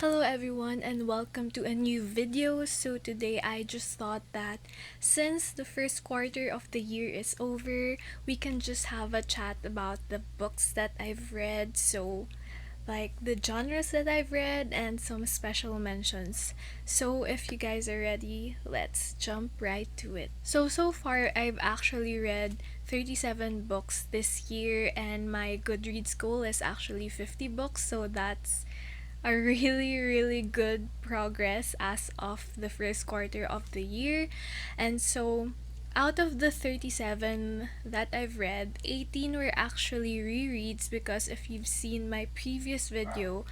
Hello everyone and welcome to a new video. So today I just thought that since the first quarter of the year is over, we can just have a chat about the books that I've read. So like the genres that I've read and some special mentions. So if you guys are ready, let's jump right to it. So far I've actually read 37 books this year and my Goodreads goal is actually 50 books. So that's a really good progress as of the first quarter of the year. And so out of the 37 that I've read, 18 were actually rereads because if you've seen my previous video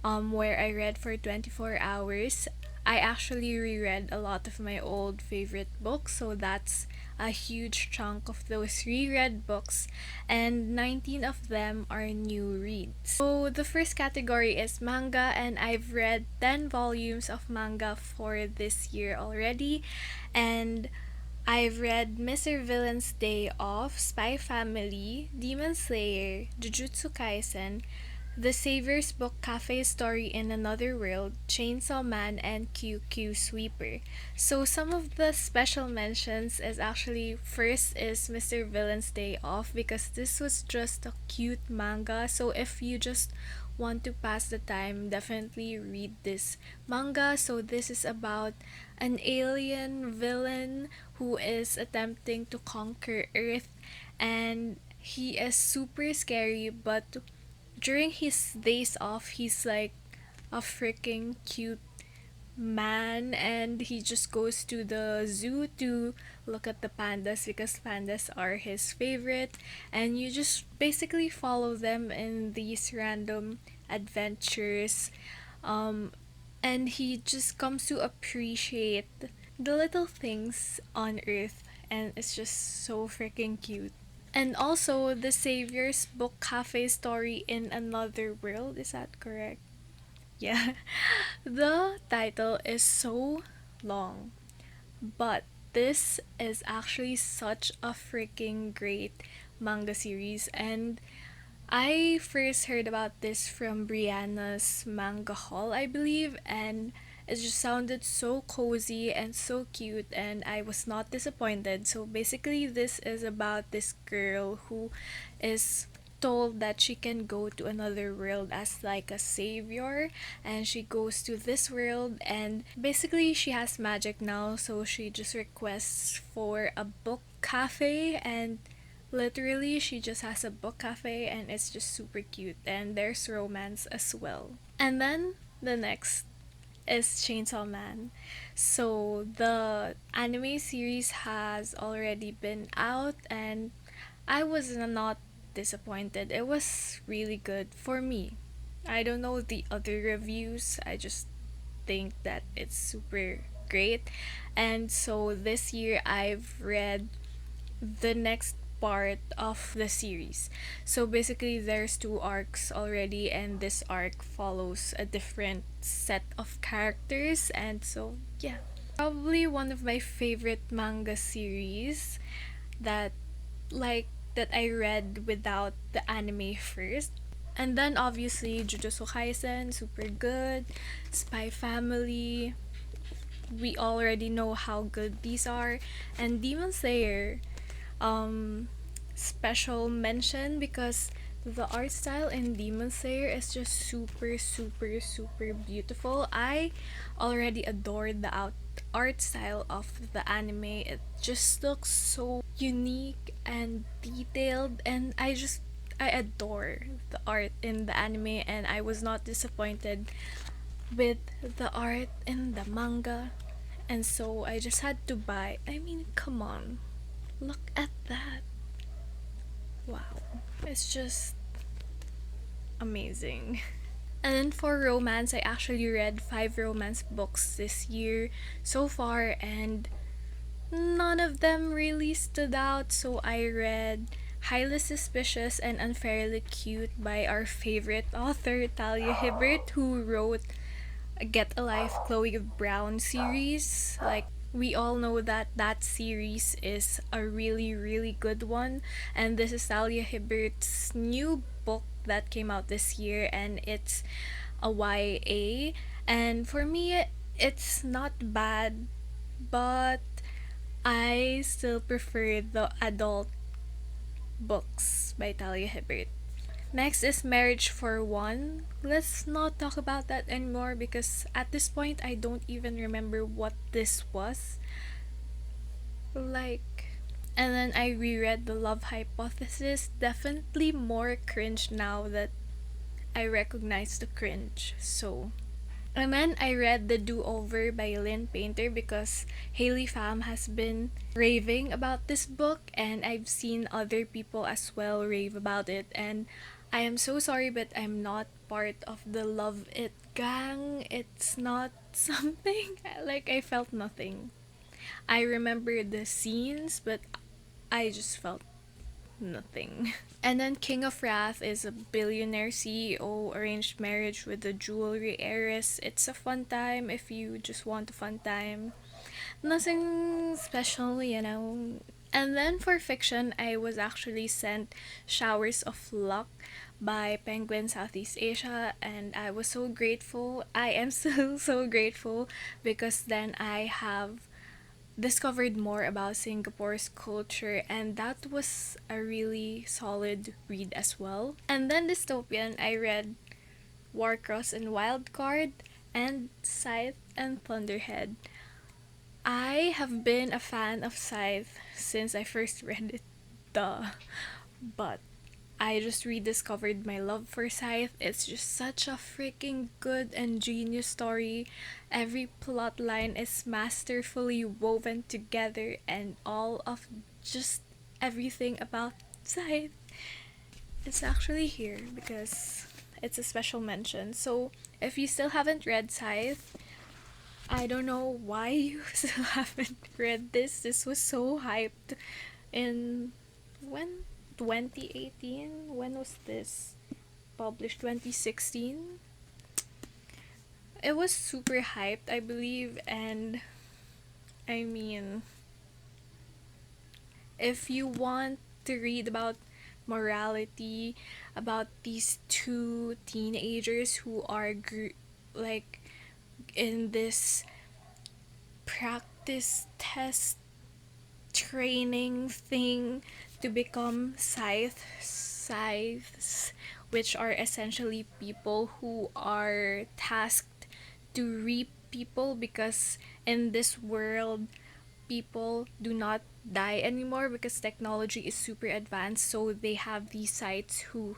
where I read for 24 hours, I actually reread a lot of my old favorite books, so that's a huge chunk of those reread books, and 19 of them are new reads. So the first category is manga, and I've read 10 volumes of manga for this year already, and I've read Mr. Villain's Day Off, Spy Family, Demon Slayer, Jujutsu Kaisen, The Savior's Book Cafe Story in Another World, Chainsaw Man, and QQ Sweeper. So some of the special mentions is actually first is Mr. Villain's Day Off because this was just a cute manga. So if you just want to pass the time, definitely read this manga. So this is about an alien villain who is attempting to conquer Earth, and he is super scary, but during his days off, he's like a freaking cute man, and he just goes to the zoo to look at the pandas because pandas are his favorite, and you just basically follow them in these random adventures. um and he just comes to appreciate the little things on Earth, and it's just so freaking cute. And also, The Savior's Book Cafe Story in Another World. Is that correct? Yeah. The title is so long, but this is actually such a freaking great manga series. And I first heard about this from Brianna's Manga Hall, I believe, and it just sounded so cozy and so cute, and I was not disappointed. So basically, this is about this girl who is told that she can go to another world as like a savior, and she goes to this world, and basically she has magic now, so she just requests for a book cafe, and literally, she just has a book cafe and it's just super cute, and there's romance as well. And then the next is Chainsaw Man. So the anime series has already been out, and I was not disappointed. It was really good for me. I don't know the other reviews, I just think that it's super great. And so this year I've read the next part of the series. So basically, there's two arcs already, and this arc follows a different set of characters, and so yeah. Probably one of my favorite manga series that that I read without the anime first. And then obviously Jujutsu Kaisen, super good. Spy Family, we already know how good these are. And Demon Slayer, um special mention because the art style in Demon Slayer is just super beautiful. I already adored the art style of the anime. It just looks so unique and detailed, and I adore the art in the anime, and I was not disappointed with the art in the manga. And so I just had to buy. I mean, come on. Look at that. Wow. It's just amazing. And then for romance, I actually read 5 romance books this year so far, and none of them really stood out. So I read Highly Suspicious and Unfairly Cute by our favorite author, Talia Hibbert, who wrote Get a Life Chloe Brown series. Like, we all know that that series is a really good one, and this is Talia Hibbert's new book that came out this year, and it's a YA, And for me, it's not bad, but I still prefer the adult books by Talia Hibbert. Next is Marriage for One. Let's not talk about that anymore because at this point I don't even remember what this was. Like, and then I reread The Love Hypothesis. Definitely more cringe now that I recognize the cringe. So, and then I read The Do Over by Lynn Painter because Haley Pham has been raving about this book, and I've seen other people as well rave about it. And I am so sorry, but I'm not part of the Love It gang. It's not something like I felt nothing. I remember the scenes, but I just felt nothing. And then King of Wrath is a billionaire CEO arranged marriage with a jewelry heiress. It's a fun time if you just want a fun time. Nothing special, you know. And then for fiction, I was actually sent Showers of Luck by Penguin Southeast Asia, and I was so grateful. I am still so grateful because then I have discovered more about Singapore's culture, and that was a really solid read as well. And then dystopian, I read Warcross and Wildcard and Scythe and Thunderhead. I have been a fan of Scythe since I first read it, duh. But I just rediscovered my love for Scythe. It's just such a freaking good and genius story. Every plot line is masterfully woven together, and all of just everything about Scythe is actually here because it's a special mention. So if you still haven't read Scythe, I don't know why you still haven't read this. This was so hyped in when 2018. When was this published? 2016. It was super hyped, I believe, and I mean, if you want to read about morality, about these two teenagers who are like in this practice test training thing to become scythes, which are essentially people who are tasked to reap people, because in this world people do not die anymore because technology is super advanced. So they have these scythes who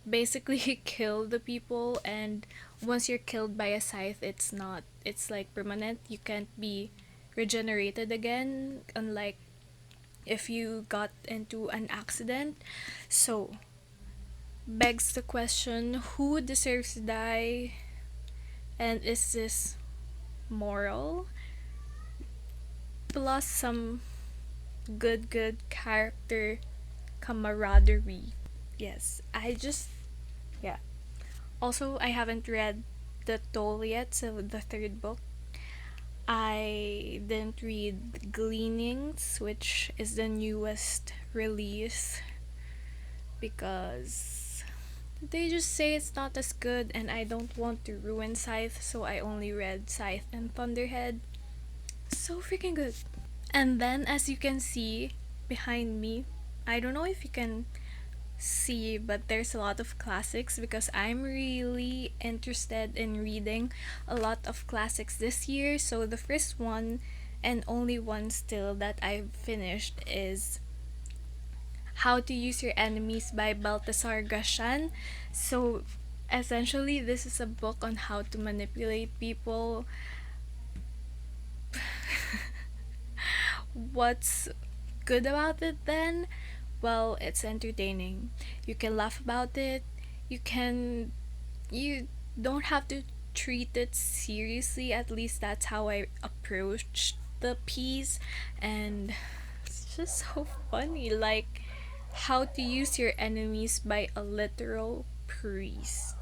basically kill the people, and once you're killed by a scythe, it's like permanent. You can't be regenerated again, unlike if you got into an accident. So begs the question, who deserves to die, and is this moral? Plus some good character camaraderie. Yes, yeah. Also, I haven't read The Toll yet, so the third book. I didn't read Gleanings, which is the newest release, because they just say it's not as good, and I don't want to ruin Scythe, so I only read Scythe and Thunderhead. So freaking good. And then, as you can see behind me, I don't know if you can see, but there's a lot of classics because I'm really interested in reading a lot of classics this year. So the first one and only one still that I've finished is How to Use Your Enemies by Baltasar Gracian. So essentially this is a book on how to manipulate people. What's good about it then? Well, it's entertaining. You can laugh about it. You don't have to treat it seriously. At least that's how I approached the piece, and it's just so funny. Like, How to Use Your Enemies by a literal priest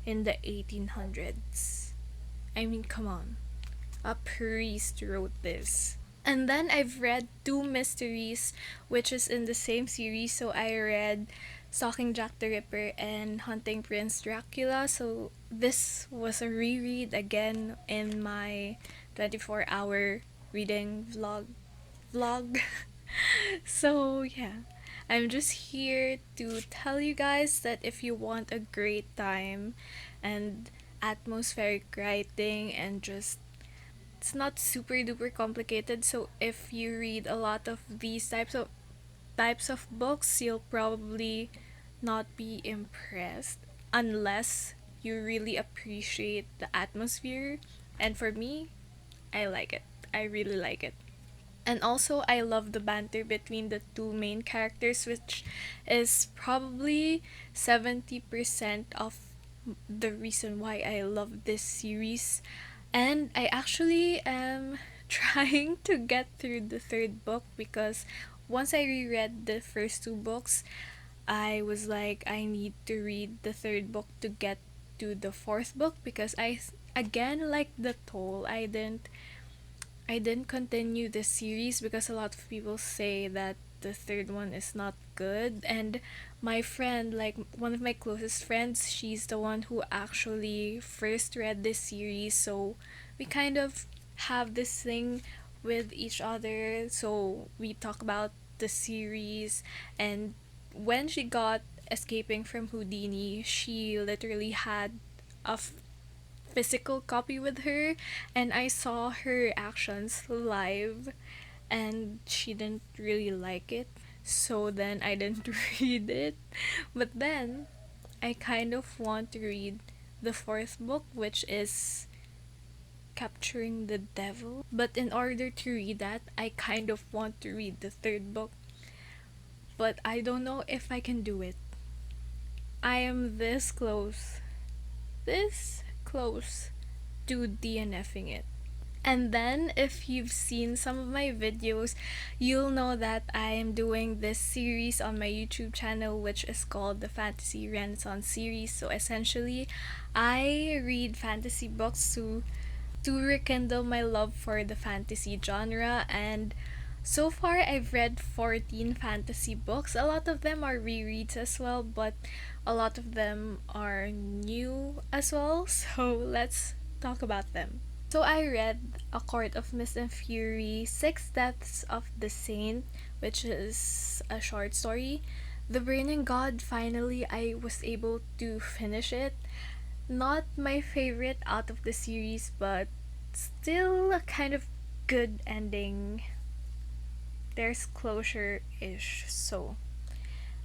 in the 1800s. I mean, come on. A priest wrote this. And then I've read two mysteries, which is in the same series. So I read Stalking Jack the Ripper and Hunting Prince Dracula. So this was a reread again in my 24-hour reading vlog. So yeah, I'm just here to tell you guys that if you want a great time and atmospheric writing and just it's not super duper complicated, so if you read a lot of these types of books, you'll probably not be impressed unless you really appreciate the atmosphere. And for me, I like it. I really like it. And also, I love the banter between the two main characters, which is probably 70% of the reason why I love this series. And I actually am trying to get through the third book because once I reread the first two books, I was like, I need to read the third book to get to the fourth book because again, like the toll, I didn't continue the series because a lot of people say that the third one is not good. And my friend, like one of my closest friends, she's the one who actually first read this series. So we kind of have this thing with each other. So we talk about the series. And when she got Escaping from Houdini, she literally had a physical copy with her, and I saw her actions live, and she didn't really like it, so then I didn't read it. But then I kind of want to read the fourth book, which is Capturing the Devil. But in order to read that, I kind of want to read the third book, but I don't know if I can do it. I am this close to DNFing it. And then, if you've seen some of my videos, you'll know that I am doing this series on my YouTube channel, which is called the Fantasy Renaissance series. So essentially, I read fantasy books to rekindle my love for the fantasy genre. And so far, I've read 14 fantasy books. A lot of them are rereads as well, but a lot of them are new as well. So let's talk about them. So I read A Court of Mist and Fury, Six Deaths of the Saint, which is a short story. The Burning God, finally I was able to finish it. Not my favorite out of the series, but still a kind of good ending. There's closure-ish, so.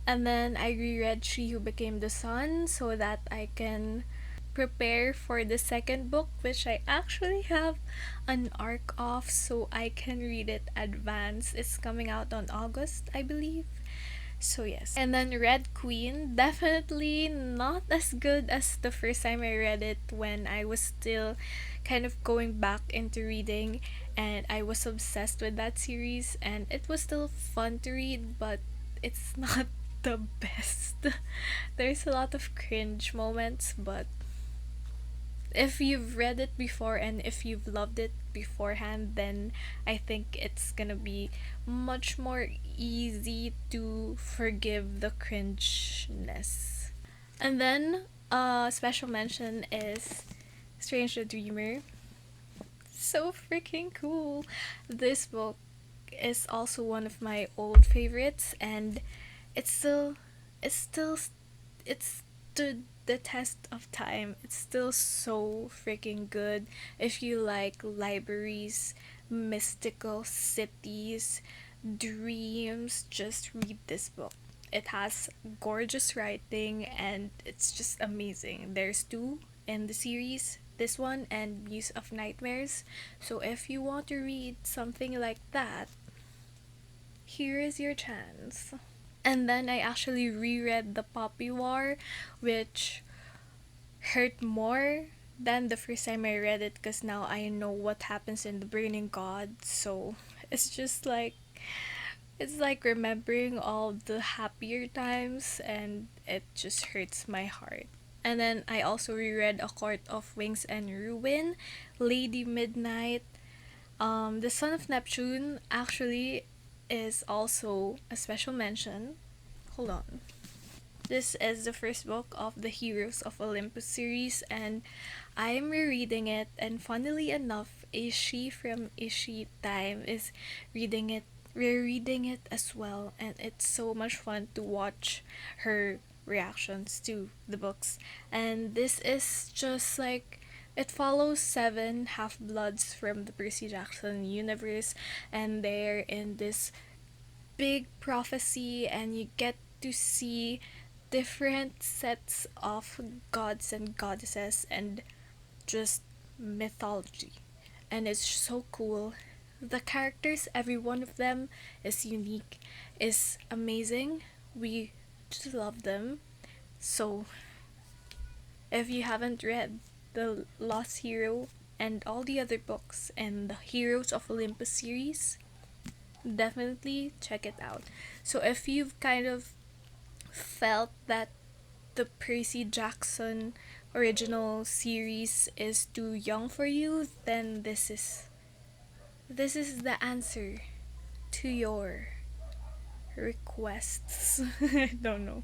And then I reread She Who Became the Sun so that I can prepare for the second book, which I actually have an arc of, so I can read it advanced. It's coming out on August, I believe. So yes. And then Red Queen, definitely not as good as the first time I read it when I was still kind of going back into reading, and I was obsessed with that series, and it was still fun to read, but it's not the best. There's a lot of cringe moments, but if you've read it before and if you've loved it beforehand, then I think it's gonna be much more easy to forgive the cringeness. And then a special mention is Strange the Dreamer. So freaking cool. This book is also one of my old favorites, and it's still it's stood the test of time. It's still so freaking good. If you like libraries, mystical cities, dreams, just read this book. It has gorgeous writing and it's just amazing. There's two in the series, this one and Muse of Nightmares. So if you want to read something like that, here is your chance. And then I actually reread The Poppy War, which hurt more than the first time I read it because now I know what happens in The Burning God. So it's just like, it's like remembering all the happier times and it just hurts my heart. And then I also reread A Court of Wings and Ruin, Lady Midnight. The Son of Neptune actually is also a special mention. Hold on. This is the first book of the Heroes of Olympus series, and I'm rereading it. And funnily enough, Ishi from Ishi Time is reading it, rereading it as well, and it's so much fun to watch her reactions to the books. And this is just like it follows seven half bloods from the Percy Jackson universe, and they're in this big prophecy, and you get to see different sets of gods and goddesses and just mythology. And it's so cool. The characters, every one of them is unique, is amazing. We just love them. So, if you haven't read The Lost Hero and all the other books in the Heroes of Olympus series, definitely check it out. So, if you've kind of felt that the Percy Jackson original series is too young for you, then this is the answer to your requests. I don't know.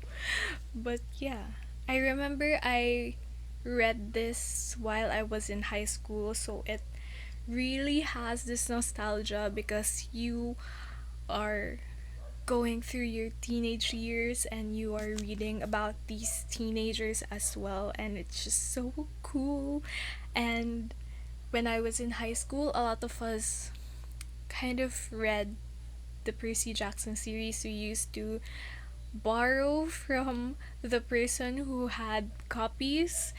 But yeah, I remember I read this while I was in high school, so it really has this nostalgia because you are going through your teenage years and you are reading about these teenagers as well, and it's just so cool. And when I was in high school, a lot of us kind of read the Percy Jackson series. We used to borrow from the person who had copies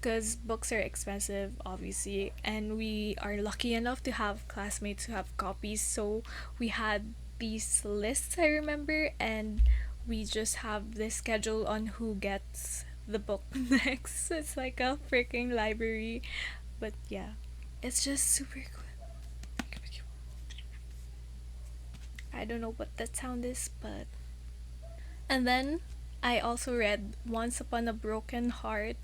because books are expensive, obviously, and we are lucky enough to have classmates who have copies. So we had these lists, I remember, and we just have this schedule on who gets the book next. It's like a freaking library. But yeah, it's just super cool. I don't know what that sound is, but. And then I also read Once Upon a Broken Heart,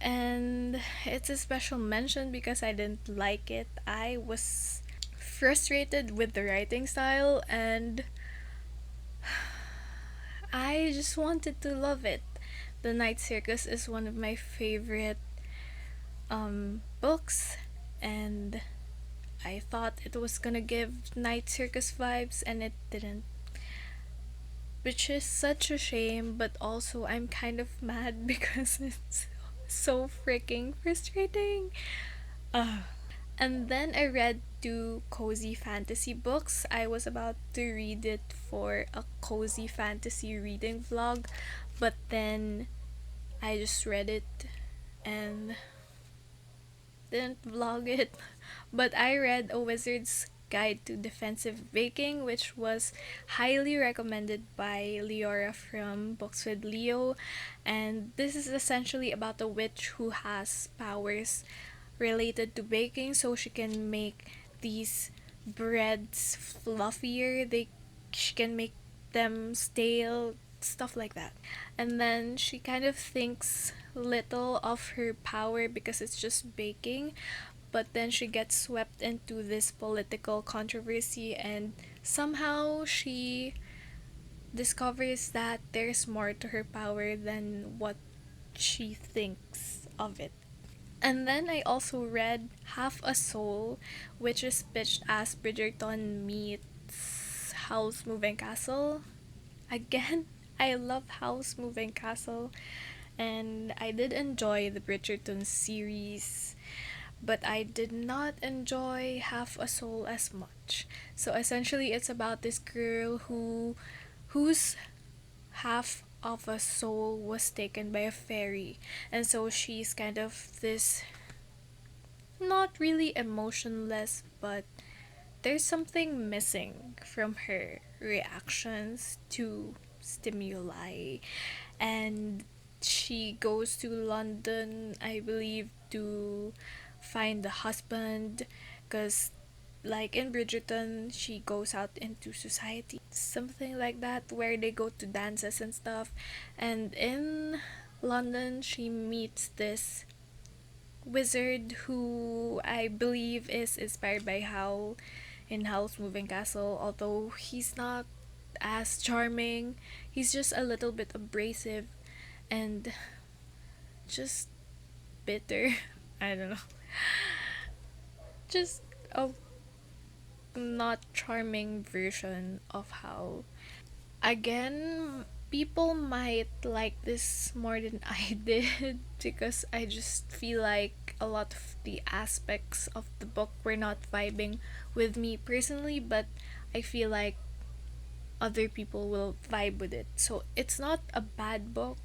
and it's a special mention because I didn't like it. I was frustrated with the writing style, and I just wanted to love it. The Night Circus is one of my favorite books, and I thought it was gonna give Night Circus vibes, and it didn't. Which is such a shame, but also I'm kind of mad because it's so freaking frustrating. Ugh. And then I read two cozy fantasy books. I was about to read it for a cozy fantasy reading vlog, but then I just read it and didn't vlog it. But I read A Wizard's Guide to Defensive Baking, which was highly recommended by Leora from Books with Leo. And this is essentially about a witch who has powers related to baking, so she can make these breads fluffier. She can make them stale, stuff like that. And then she kind of thinks little of her power because it's just baking, but then she gets swept into this political controversy, and somehow she discovers that there's more to her power than what she thinks of it. And then I also read Half a Soul, which is pitched as Bridgerton meets House Moving Castle. Again, I love House Moving Castle, and I did enjoy the Bridgerton series, but I did not enjoy Half a Soul as much. So essentially, it's about this girl whose half of a soul was taken by a fairy, and so she's kind of this not really emotionless, but there's something missing from her reactions to stimuli, and she goes to London, I believe, to find the husband, because like in Bridgerton, she goes out into society, something like that, where they go to dances and stuff. And in London, she meets this wizard who I believe is inspired by Howl in Howl's Moving Castle, although he's not as charming. He's just a little bit abrasive and just bitter. I don't know. Just a not charming version of how, again, people might like this more than I did because I just feel like a lot of the aspects of the book were not vibing with me personally, but I feel like other people will vibe with it. So it's not a bad book,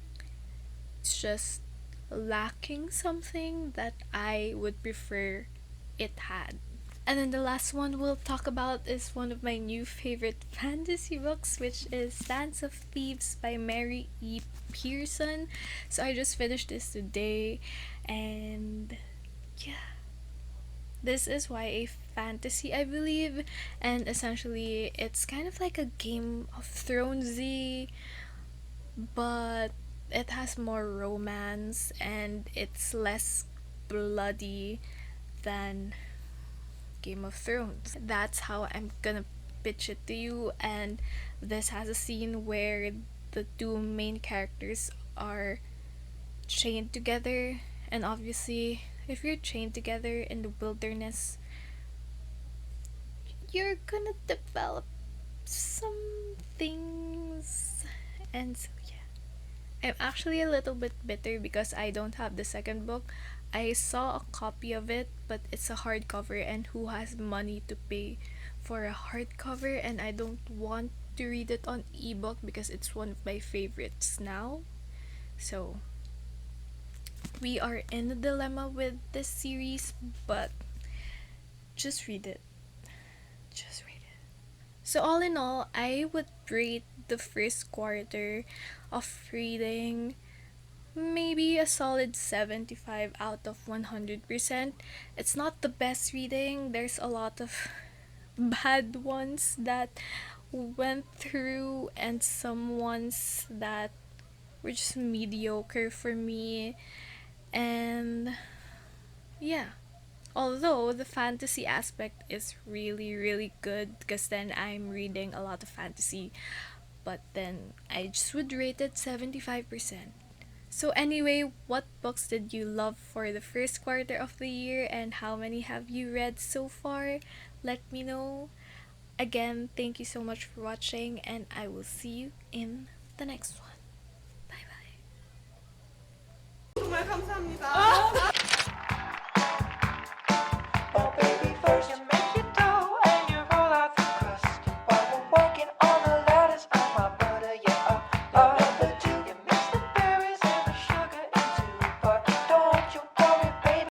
it's just lacking something that I would prefer it had. And then the last one we'll talk about is one of my new favorite fantasy books, which is Dance of Thieves by Mary E. Pearson. So I just finished this today, and yeah, this is YA fantasy, I believe, and essentially it's kind of like a Game of Thronesy, but it has more romance and it's less bloody than Game of Thrones. That's how I'm gonna pitch it to you. And this has a scene where the two main characters are chained together, and obviously if you're chained together in the wilderness, you're gonna develop some things. And so yeah, I'm actually a little bit bitter because I don't have the second book. I saw a copy of it, but it's a hardcover, and who has money to pay for a hardcover? And I don't want to read it on ebook because it's one of my favorites now. So we are in a dilemma with this series, but just read it. Just read it. So all in all, I would rate the first quarter of reading maybe a solid 75 out of 100%. It's not the best reading. There's a lot of bad ones that went through and some ones that were just mediocre for me. And yeah, although the fantasy aspect is really really good because then I'm reading a lot of fantasy, but then I just would rate it 75%. So anyway, what books did you love for the first quarter of the year, and how many have you read so far? Let me know. Again, thank you so much for watching, and I will see you in the next one. Bye bye. 정말 감사합니다.